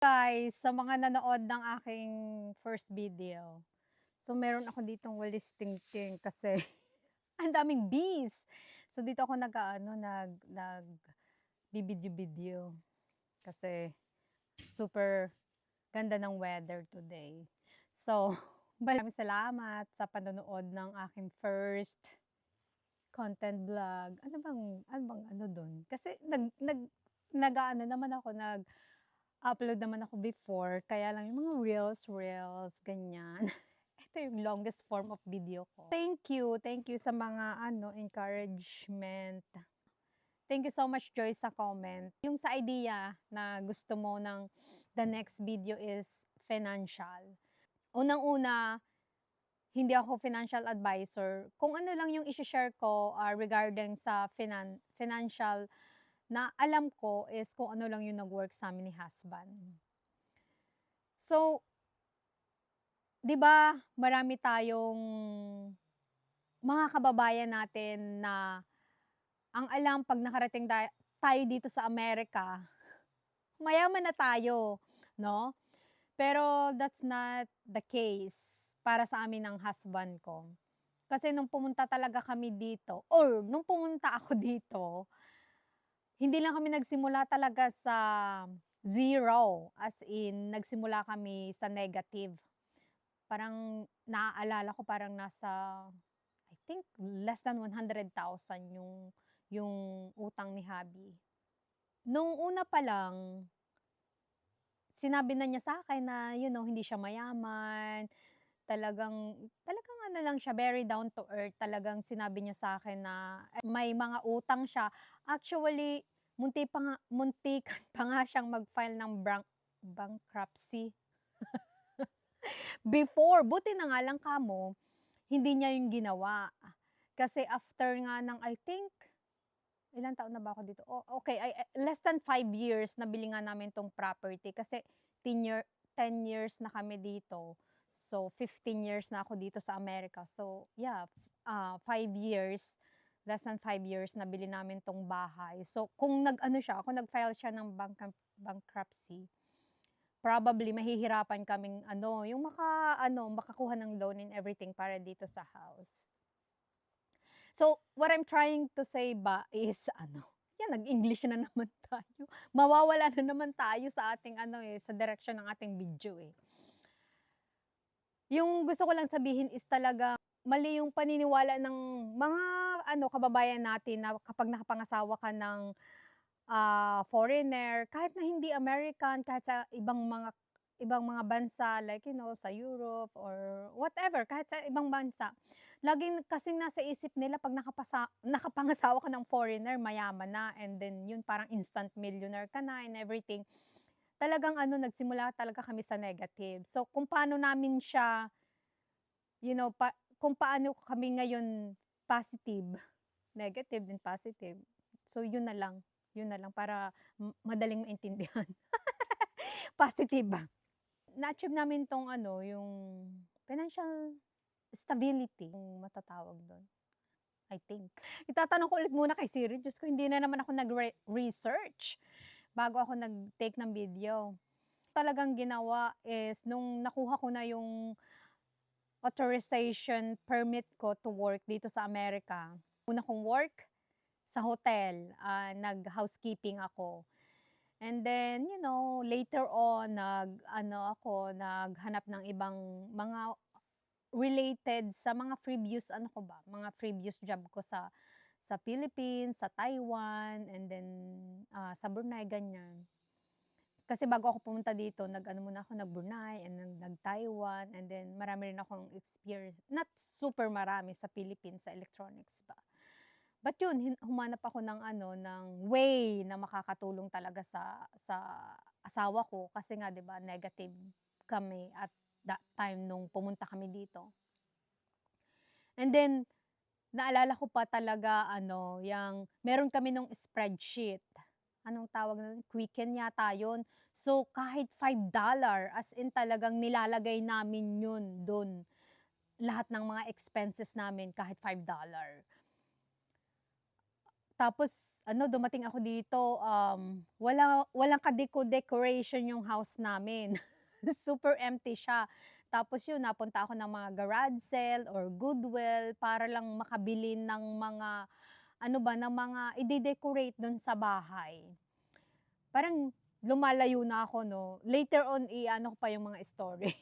Guys, sa mga nanood ng aking first video. So, meron ako ditong walis tingting kasi ang daming bees. So, dito ako bibidyo-bidyo kasi super ganda ng weather today. So, maraming salamat sa panonood ng aking first content vlog. Ano bang ano dun? Kasi nag-ano naman ako, upload naman ako before, kaya lang yung mga reels, ganyan. Ito yung longest form of video ko. Thank you sa mga encouragement. Thank you so much, Joy, sa comment. Yung sa idea na gusto mo ng the next video is financial. Unang-una, hindi ako financial advisor. Kung ano lang yung isi-share ko regarding sa financial na alam ko is kung ano lang yung nag-work sa amin ni husband. So, 'di ba, marami tayong mga kababayan natin na ang alam 'pag nakarating tayo dito sa Amerika, mayaman na tayo, 'no? Pero that's not the case para sa amin ng husband ko. Kasi nung pumunta talaga kami dito or nung pumunta ako dito, hindi lang kami nagsimula talaga sa zero, as in nagsimula kami sa negative. Parang naaalala ko parang nasa, I think less than 100,000 yung utang ni hubby. Nung una pa lang, sinabi na niya sa'kin na hindi siya mayaman, talagang ano lang siya, very down to earth. Talagang sinabi niya sa'kin na may mga utang siya. Actually, muntikan pa nga siyang mag-file ng bankruptcy before. Buti na nga lang kamo, hindi niya yung ginawa. Kasi after nga ng, I think, ilang taon na ba ako dito? Okay, less than 5 years nabili nga namin tong property kasi 10 years na kami dito. So, 15 years na ako dito sa Amerika. So, yeah, 5 years, less than 5 years nabili namin tong bahay. So, kung kung nag-file siya ng bankruptcy, probably mahihirapan kaming yung makakuha ng loan and everything para dito sa house. So, what I'm trying to say ba is yan, nag-English na naman tayo. Mawawala na naman tayo sa ating sa direction ng ating video eh. Yung gusto ko lang sabihin is talaga mali yung paniniwala ng mga kababayan natin na kapag nakapangasawa ka ng foreigner, kahit na hindi American, kahit sa ibang mga bansa like sa Europe or whatever, kahit sa ibang bansa, laging kasing nasa isip nila 'pag nakapangasawa ka ng foreigner, mayaman na, and then yun parang instant millionaire ka na and everything. Talagang nagsimula talaga kami sa negative. So kung paano namin siya, kung paano kami ngayon positive, negative and positive. So yun na lang para madaling maintindihan. Positive ba? Na-achieve namin 'tong yung financial stability, kung matatawag dun, I think. Itatanong ko ulit muna kay Siri, Diyos ko, hindi na naman ako research bago ako nag-take ng video. Talagang ginawa is nung nakuha ko na yung authorization permit ko to work dito sa Amerika. Una kong work sa hotel, nag-housekeeping ako. And then, later on, naghanap ng ibang mga related sa mga previous, mga previous job ko sa Philippines, sa Taiwan, and then sa Brunei, ganyan. Kasi bago ako pumunta dito, muna ako, nag-Brunei, and nag-Taiwan, and then marami rin akong experience, not super marami sa Philippines, sa electronics ba. But yun, humanap ako ng way na makakatulong talaga sa asawa ko kasi nga 'di ba negative kami at that time nung pumunta kami dito. And then naalala ko pa talaga yang meron kami nung spreadsheet. Anong tawag nun? Quicken yata yun. So kahit $5, as in talagang nilalagay namin yun dun. Lahat ng mga expenses namin kahit $5. Tapos ano, dumating ako dito, walang kadeko-decoration yung house namin. Super empty siya. Tapos yun, napunta ako ng mga garage sale or Goodwill para lang makabili ng mga ano ba, ng mga ide-decorate dun sa bahay. Parang lumalayo na ako 'no. Later on i-ano ko pa yung mga story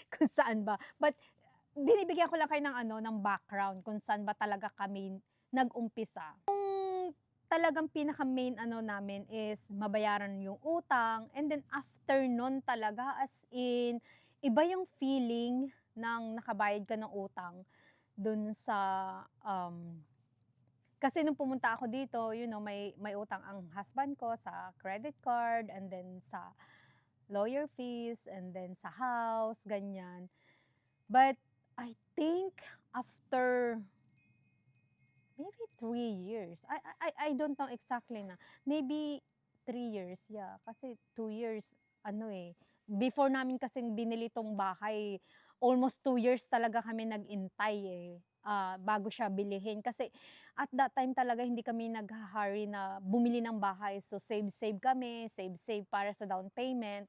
kung saan ba. But binibigyan ko lang kayo ng ano, ng background kung saan ba talaga kami nag-umpisa. Talagang pinaka-main ano namin is mabayaran yung utang, and then after nun talaga, as in, iba yung feeling ng nakabayad ka ng utang dun sa, kasi nung pumunta ako dito, may utang ang husband ko sa credit card, and then sa lawyer fees, and then sa house, ganyan. But I think after maybe 3 years. I don't know exactly na. Maybe 3 years, yeah. Kasi 2 years, ano eh. Before namin kasing binili tong bahay, almost 2 years talaga kami nag-intay eh. Bago siya bilihin. Kasi at that time talaga hindi kami nag-hurry na bumili ng bahay. So save kami, save para sa down payment.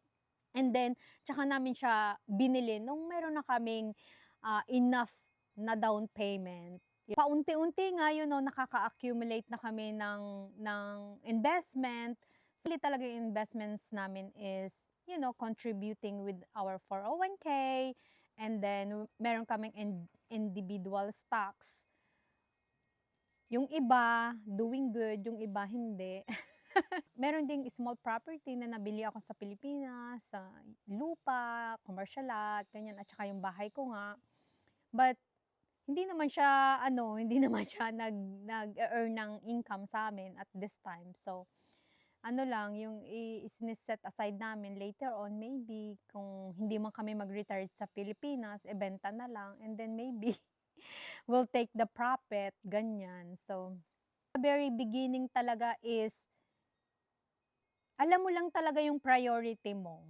And then, tsaka namin siya binili nung meron na kaming enough na down payment. Paunti-unti nga nakaka-accumulate na kami ng investment. Actually talaga yung investments namin is, contributing with our 401k, and then meron kaming individual stocks. Yung iba, doing good, yung iba hindi. Meron ding small property na nabili ako sa Pilipinas, sa lupa, commercial lot, ganyan, at saka yung bahay ko nga. But hindi naman siya hindi naman siya nag-e-earn ng income sa amin at this time. So, ano lang, yung set aside namin later on, maybe kung hindi man kami mag-retire sa Pilipinas, ibenta na lang, and then maybe we'll take the profit, ganyan. So, the very beginning talaga is, alam mo lang talaga yung priority mo.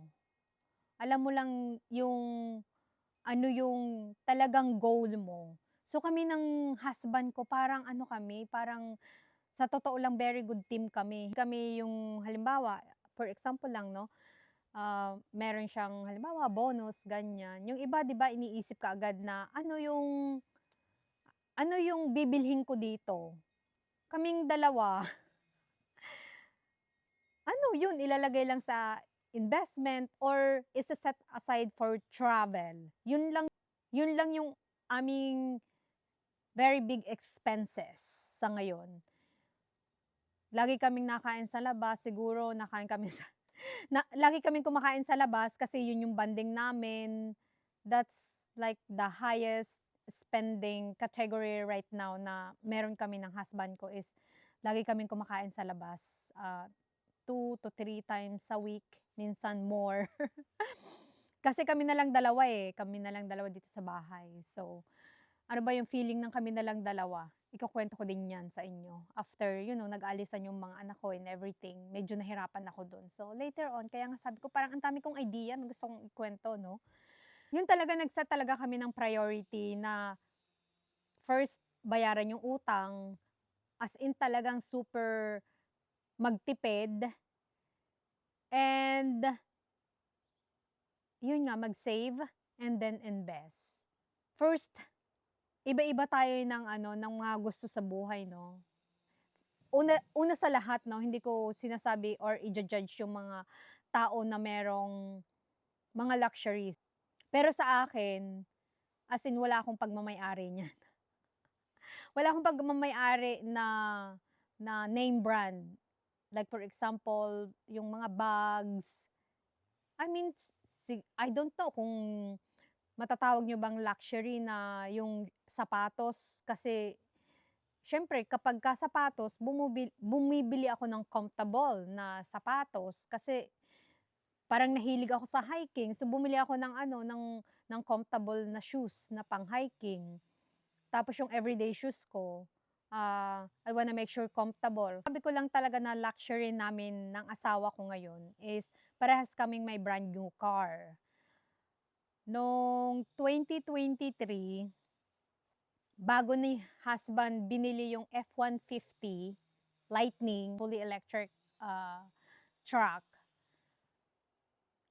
Alam mo lang yung ano yung talagang goal mo. So kami ng husband ko parang parang sa totoo lang very good team kami. Kami yung halimbawa, for example lang 'no, meron siyang halimbawa bonus ganyan. Yung iba 'di ba iniisip kaagad na ano yung bibilhin ko dito. Kaming dalawa, ano yun ilalagay lang sa investment or ise-set aside for travel. Yun lang yung aming very big expenses sa ngayon. Lagi kaming nakain sa labas, siguro nakain kami sa lagi kaming kumakain sa labas kasi yun yung banding namin. That's like the highest spending category right now na meron kami ng husband ko is lagi kaming kumakain sa labas. 2 to 3 times a week, minsan more. Kasi kami na lang dalawa eh, kami na lang dalawa dito sa bahay. So, ano ba yung feeling ng kami na lang dalawa? Ikukuwento ko din yan sa inyo. After, nag-aalisan yung mga anak ko and everything, medyo nahirapan ako dun. So, later on, kaya nga sabi ko, parang ang dami kong idea na gusto kong ikwento, no? Yun talaga, nag-set talaga kami ng priority na first, bayaran yung utang, as in talagang super magtipid, and yun nga, mag-save, and then invest. First, iba-iba tayo ng mga gusto sa buhay, no? Una sa lahat 'no, hindi ko sinasabi or ija-judge yung mga tao na merong mga luxuries. Pero sa akin, as in wala akong pagmamay-ari niyan. Wala akong pagmamay-ari na name brand. Like for example, yung mga bags. I mean, I don't know kung matatawag niyo bang luxury na yung sapatos, kasi siyempre kapagka sapatos bumibili ako ng comfortable na sapatos kasi parang nahilig ako sa hiking, so bumili ako ng comfortable na shoes na pang-hiking. Tapos yung everyday shoes ko, I wanna make sure comfortable. Sabi ko lang talaga na luxury namin ng asawa ko ngayon is parehas kaming may brand new car. Noong 2023, bago ni husband binili yung F-150, Lightning, fully electric truck.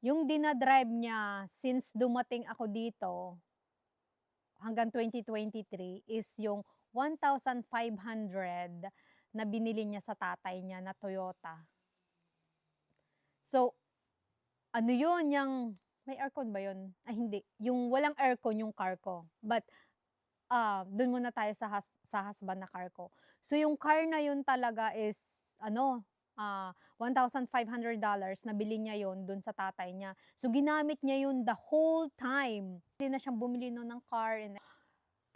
Yung dinadrive niya since dumating ako dito hanggang 2023 is yung 1,500 na binili niya sa tatay niya na Toyota. So, ano yun, yung may aircon ba yun? Ay, hindi. Yung walang aircon yung car ko. But, dun muna tayo sa husband na car ko. So, yung car na yun talaga is, $1,500 na bili niya yun dun sa tatay niya. So, ginamit niya yun the whole time. Hindi na siyang bumili nun ng car. And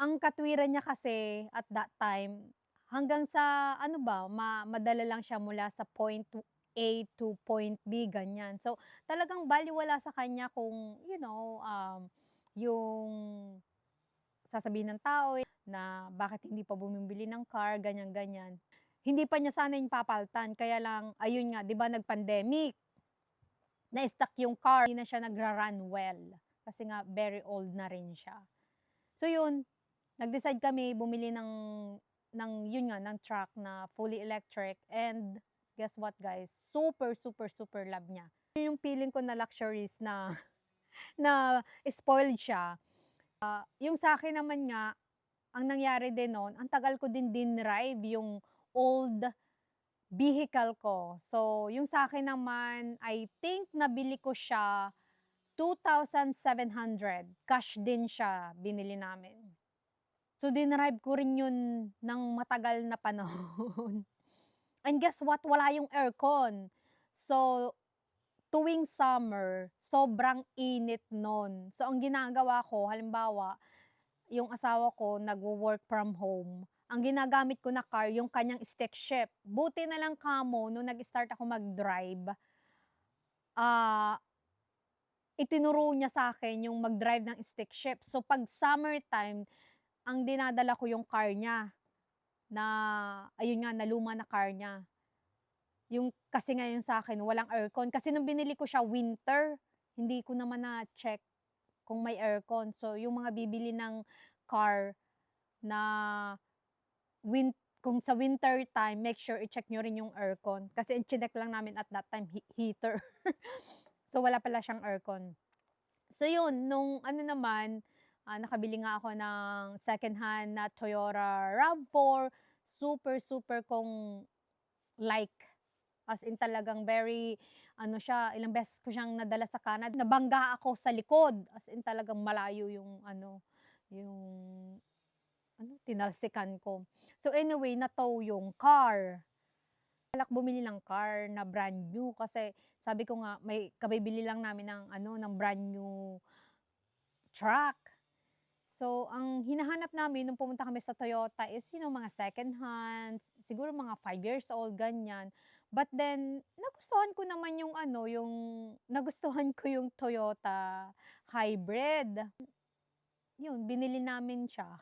ang katwiran niya kasi at that time, hanggang sa ano ba, madala lang siya mula sa point A to point B, ganyan. So, talagang balewala sa kanya kung, yung sasabihin ng tao na bakit hindi pa bumibili ng car, ganyan-ganyan. Hindi pa niya sana yung papaltan, kaya lang, ayun nga, di ba nag-pandemic, na-stuck yung car, hindi na siya nagra-run well. Kasi nga, very old na rin siya. So yun, nag-decide kami bumili yun nga, ng truck na fully electric. And guess what guys? Super, super, super love niya. Yun yung feeling ko na luxuries na, na spoiled siya. Yung sa akin naman nga, ang nangyari din noon, ang tagal ko din dinrive yung old vehicle ko. So, yung sa akin naman, I think nabili ko siya 2,700. Cash din siya, binili namin. So, dinrive ko rin yun ng matagal na panahon. And guess what? Wala yung aircon. So, tuwing summer, sobrang init nun. So, ang ginagawa ko, halimbawa, yung asawa ko nagwo-work from home. Ang ginagamit ko na car, yung kanyang stick shift. Buti na lang kamo, nung nag-start ako mag-drive, itinuro niya sa akin yung mag-drive ng stick shift. So, pag summertime, ang dinadala ko yung car niya na, ayun nga, na luma na car niya. Yung, kasi ngayon sa akin, walang aircon. Kasi nung binili ko siya winter, hindi ko naman na-check kung may aircon. So, yung mga bibili ng car na kung sa winter time, make sure i-check nyo rin yung aircon. Kasi i-check lang namin at that time, heater. So, wala pala siyang aircon. So, yun, nung ano naman, nakabili nga ako ng second-hand na Toyota RAV4. Super, super kong like. As in talagang very, siya, ilang beses ko siyang nadala sa Canada. Nabangga ako sa likod. As in talagang malayo yung, tinalsikan ko. So anyway, na-tow yung car. Balak bumili ng car na brand new kasi sabi ko nga, may kabibili lang namin ng brand new truck. So, ang hinahanap namin nung pumunta kami sa Toyota is, mga second hand, siguro mga 5 years old, ganyan. But then, nagustuhan ko naman nagustuhan ko yung Toyota hybrid. Yun, binili namin siya.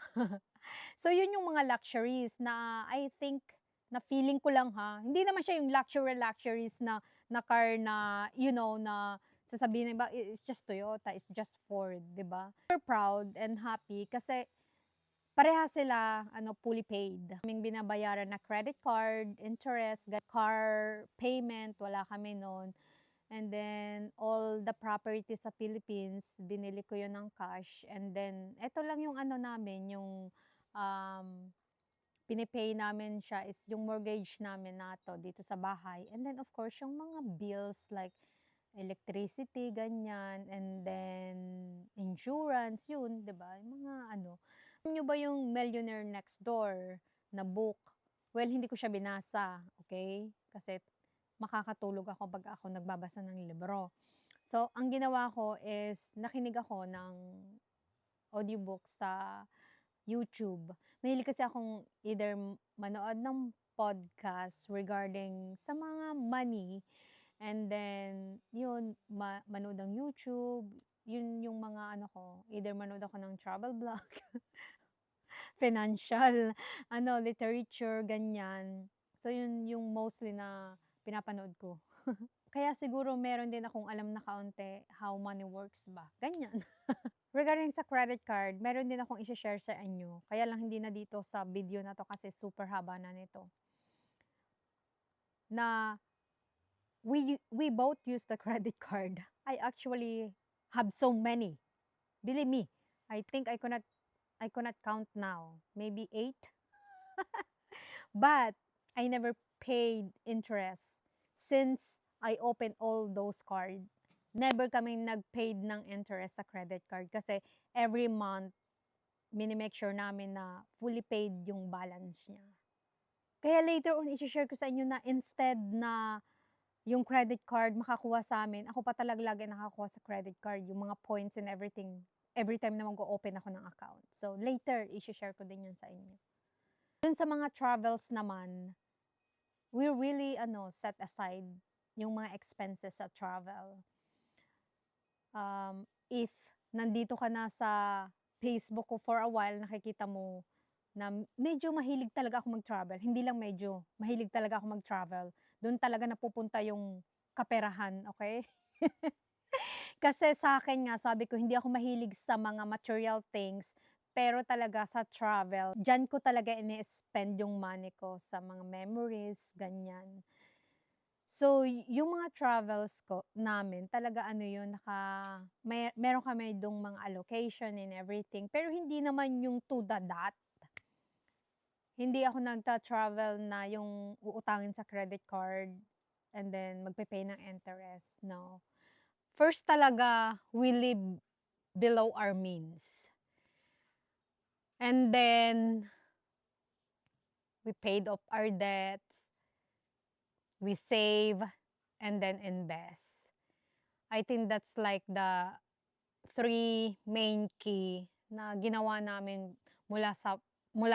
So, yun yung mga luxuries na I think, na feeling ko lang ha. Hindi naman siya yung luxuries na car na, na sasabihin ng iba, it's just Toyota, it's just Ford, di ba? Super proud and happy kasi pareha sila, fully paid. Kaming binabayaran na credit card, interest, car payment, wala kami noon. And then, all the property sa Philippines, binili ko yun ng cash. And then, eto lang yung namin, yung pinipay namin siya is yung mortgage namin na to dito sa bahay. And then, of course, yung mga bills like electricity, ganyan, and then insurance, yun, 'di ba? Yung mga Alam niyo ba yung Millionaire Next Door na book? Well, hindi ko siya binasa, okay? Kasi makakatulog ako pag ako nagbabasa ng libro. So, ang ginawa ko is nakinig ako ng audiobook sa YouTube. Mahilig kasi akong either manood ng podcast regarding sa mga money. And then, yun, manood ng YouTube. Yun yung mga either manood ako ng travel vlog, financial, literature, ganyan. So, yun yung mostly na pinapanood ko. Kaya siguro meron din akong alam na kaunti how money works ba. Ganyan. Regarding sa credit card, meron din akong i-share sa inyo. Kaya lang hindi na dito sa video na to kasi super haba na nito. na we both use the credit card. I actually have so many. Believe me, I think I cannot count now. Maybe 8. But I never paid interest since I opened all those cards. Never kaming nag-paid ng interest sa credit card kasi every month mini-make sure namin na fully paid yung balance niya. Kaya later on i-she-share ko sa inyo na instead na yung credit card makakuha sa amin, ako pa talaga lagi nakakuha sa credit card, yung mga points and everything, every time na mag-o-open ako ng account. So later i-she-share ko din yun sa inyo. Dun sa mga travels naman, we really set aside yung mga expenses sa travel. If nandito ka na sa Facebook ko for a while, nakikita mo na medyo mahilig talaga ako mag-travel. Hindi lang medyo, mahilig talaga ako mag-travel. Doon talaga napupunta yung kaperahan, okay? Kasi sa akin nga, sabi ko, hindi ako mahilig sa mga material things, pero talaga sa travel, diyan ko talaga ini-spend yung money ko sa mga memories, ganyan. So, yung mga travels ko namin talaga yun, meron kami dong mga allocation and everything, pero hindi naman yung to the dot. Hindi ako nagta-travel na yung uutangin sa credit card and then magpe-pay ng interest, no. First talaga, we live below our means. And then, we paid off our debts, we save, and then invest. I think that's like the 3 main key na ginawa namin mula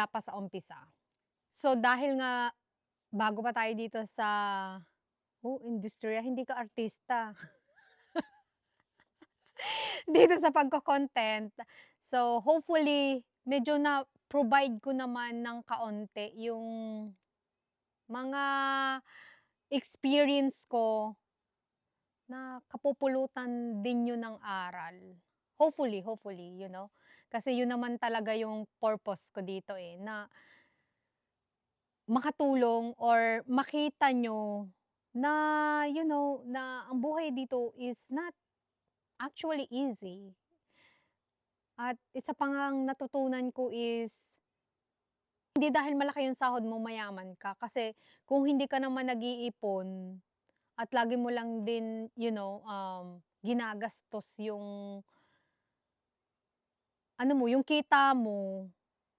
pa sa umpisa. So dahil nga bago pa tayo dito sa industriya, hindi ka artista. Dito sa pagko-content. So hopefully medyo na-provide ko naman ng kaunti yung mga experience ko na kapupulutan din yun ng aral. Hopefully, kasi yun naman talaga yung purpose ko dito na makatulong or makita nyo na, na ang buhay dito is not actually easy. At isa pa ngang natutunan ko is, hindi dahil malaki yung sahod mo mayaman ka. Kasi kung hindi ka naman nag-iipon at lagi mo lang din, ginagastos yung yung kita mo,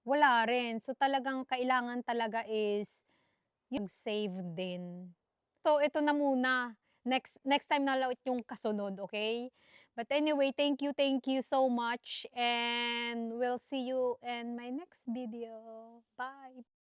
wala rin. So talagang kailangan talaga is yung save din. So ito na muna. Next time na ulit yung kasunod, okay? But anyway, thank you so much and we'll see you in my next video. Bye!